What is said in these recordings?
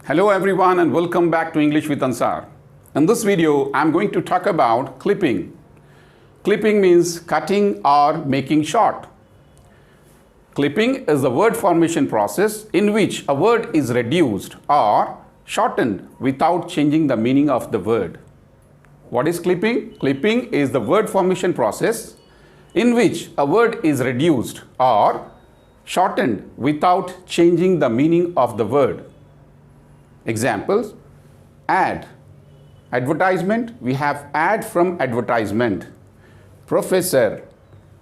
Hello everyone and welcome back to English with Ansar. In this video, I'm going to talk about clipping. Clipping means cutting or making short. Clipping is the word formation process in which a word is reduced or shortened without changing the meaning of the word. What is clipping? Clipping is the word formation process in which a word is reduced or shortened without changing the meaning of the word. Examples: ad, advertisement, we have ad from advertisement. Professor,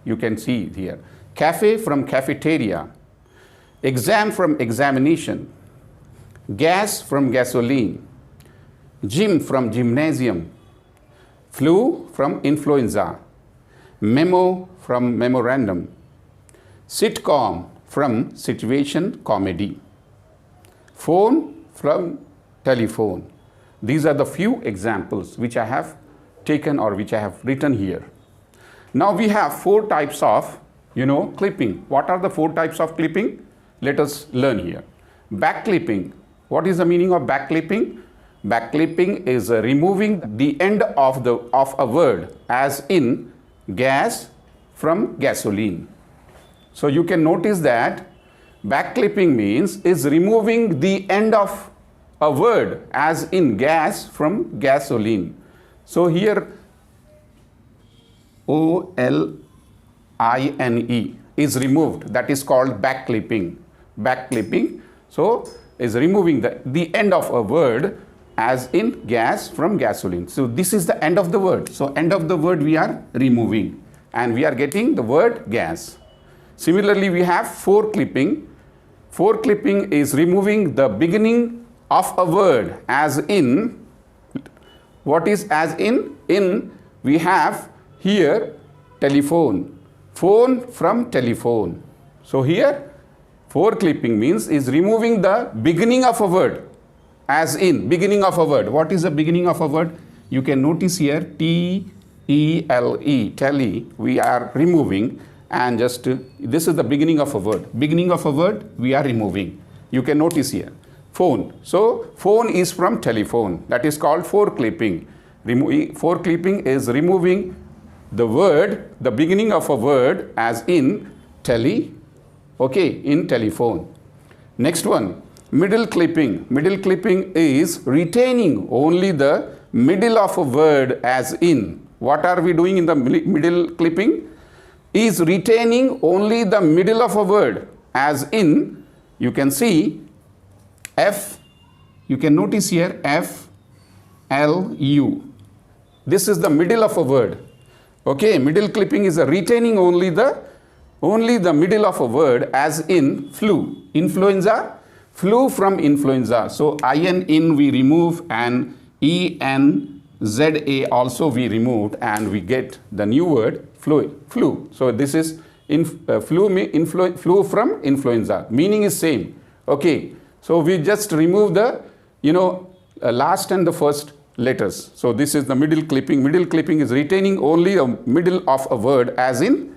you can see it here. Cafe from cafeteria. Exam from examination. Gas from gasoline. Gym from gymnasium. Flu from influenza. Memo from memorandum. Sitcom from situation comedy. Phone from telephone. These are the few examples which I have taken or which I have written here. Now we have four types of clipping. What are the four types of clipping? Let us learn here. Back clipping. What is the meaning of back clipping? Back clipping is removing the end of a word, as in gas from gasoline. So you can notice that back clipping means is removing the end of a word, as in gas from gasoline. So here OLINE is removed. That is called back clipping. Back clipping, so is removing the end of a word, as in gas from gasoline. So this is the end of the word. So end of the word we are removing and we are getting the word gas. Similarly, we have fore clipping. Fore clipping is removing the beginning of a word, as in, what is as in? We have here telephone, phone from telephone. So here fore clipping means is removing the beginning of a word, as in beginning of a word. What is the beginning of a word? You can notice here TELE, tele, we are removing, and just this is the beginning of a word. Beginning of a word we are removing. You can notice here phone. So phone is from telephone. That is called fore clipping. Fore clipping is removing the word, the beginning of a word, as in tele, in telephone. Next one, middle clipping. Middle clipping is retaining only the middle of a word, as in. What are we doing in the middle clipping? Is retaining only the middle of a word, as in, you can see F, you can notice here FLU. This is the middle of a word. Middle clipping is retaining only the middle of a word, as in flu, influenza, flu from influenza. So in we remove, and ENZA also we removed, and we get the new word flu. So this is flu from influenza. Meaning is same. So we just remove the last and the first letters. So this is the middle clipping. Middle clipping is retaining only the middle of a word, as in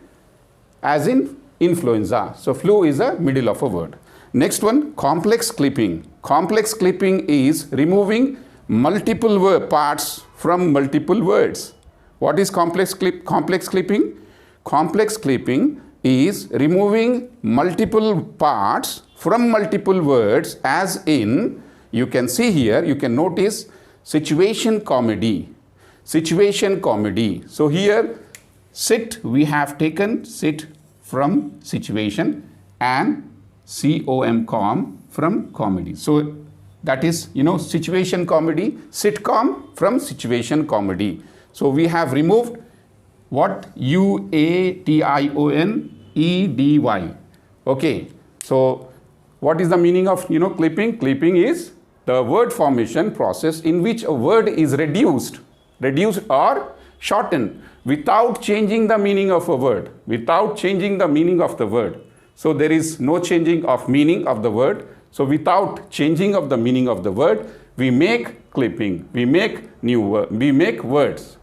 influenza. So flu is the middle of a word. Next one, complex clipping. Complex clipping is removing multiple parts from multiple words. What is complex clipping? Complex clipping is removing multiple parts from multiple words, as in, you can see here, you can notice situation comedy. Situation comedy. So here sit, we have taken sit from situation, and com from comedy. So that is situation comedy, sitcom from situation comedy. So we have removed what? UATIONEDY. So what is the meaning of clipping? Clipping is the word formation process in which a word is reduced or shortened without changing the meaning of a word, without changing the meaning of the word. So there is no changing of meaning of the word. So without changing of the meaning of the word, we make clipping, we make we make words.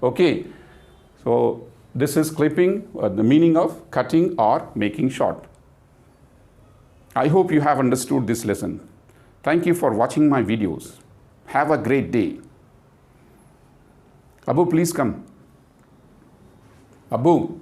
So this is clipping, the meaning of cutting or making short. I hope you have understood this lesson. Thank you for watching my videos. Have a great day. Abu, please come. Abu.